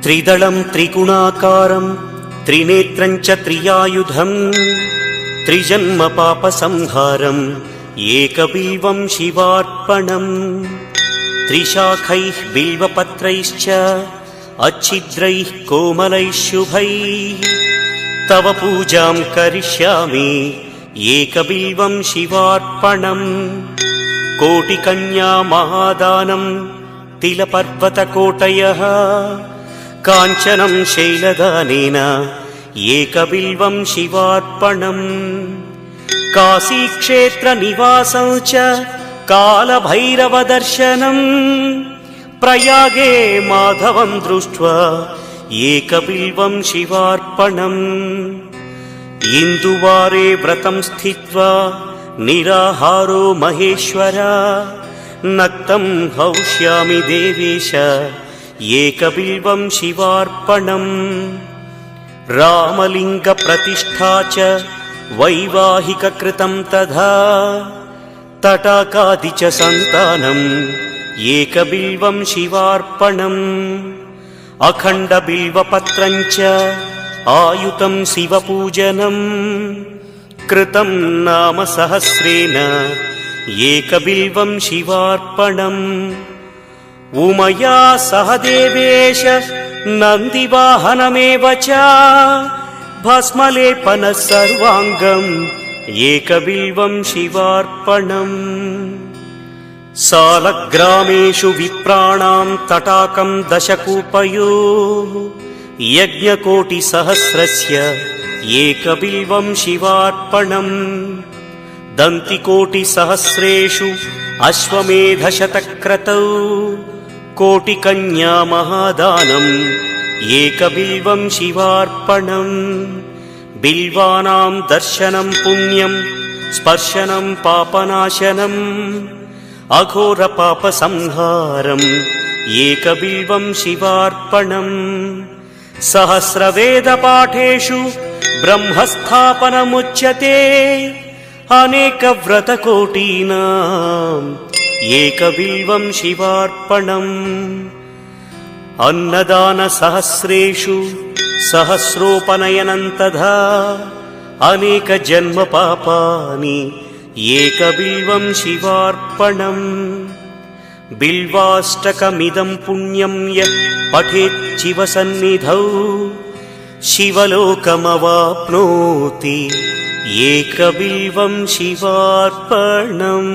त्रिदलं त्रिगुणाकारं त्रिनेत्रं च त्रियायुधं त्रिजन्म पापसंहारम् एकबिल्वं शिवार्पणम् त्रिशाखैः बिल्वपत्रैश्च अच्छिद्रैः कोमलैः शुभैः तव पूजां करिष्यामि एकबिल्वं शिवार्पणम् कोटिकन्या महादानं तिलपर्वतकोटयः काञ्चनं शैलदानेन एकबिल्वं शिवार्पणम् काशीक्षेत्रनिवासं च कालभैरवदर्शनम् प्रयागे माधवं दृष्ट्वा एकबिल्वं शिवार्पणम् इन्दुवारे व्रतं स्थित्वा निराहारो महेश्वर नक्तं हौष्यामि देवेश एकबिल्वं शिवार्पणम् रामलिङ्गप्रतिष्ठा च वैवाहिककृतं तथा तटाकादि च सन्तानम् एकबिल्वं शिवार्पणम् अखण्डबिल्वपत्रं च आयुतं शिवपूजनम् कृतं नाम सहस्रेण एकबिल्वं शिवार्पणम् उमया सह देवेश नन्दिवाहनमेव च भस्मलेपनः सर्वाङ्गम् एकबिल्वं शिवार्पणम् सालग्रामेषु विप्राणां तटाकं दशकूपयोः यज्ञकोटिसहस्रस्य एकबिल्वं शिवार्पणम् दन्तिकोटिसहस्रेषु अश्वमेधशतक्रतौ कोटिकन्या महादानम् एकबिल्वं शिवार्पणम् बिल्वानां दर्शनं पुण्यं स्पर्शनं पापनाशनम् अघोरपापसंहारम् एकबिल्वं शिवार्पणम् सहस्रवेदपाठेषु ब्रह्मस्थापनमुच्यते अनेकव्रतकोटीनाम् एकबिल्वं शिवार्पणम् अन्नदानसहस्रेषु सहस्रोपनयनं तथा अनेकजन्मपापानि एकबिल्वं शिवार्पणम् बिल्वाष्टकमिदं पुण्यं यः पठेत् शिवसन्निधौ शिवलोकमवाप्नोति एकबिल्वं शिवार्पणम्।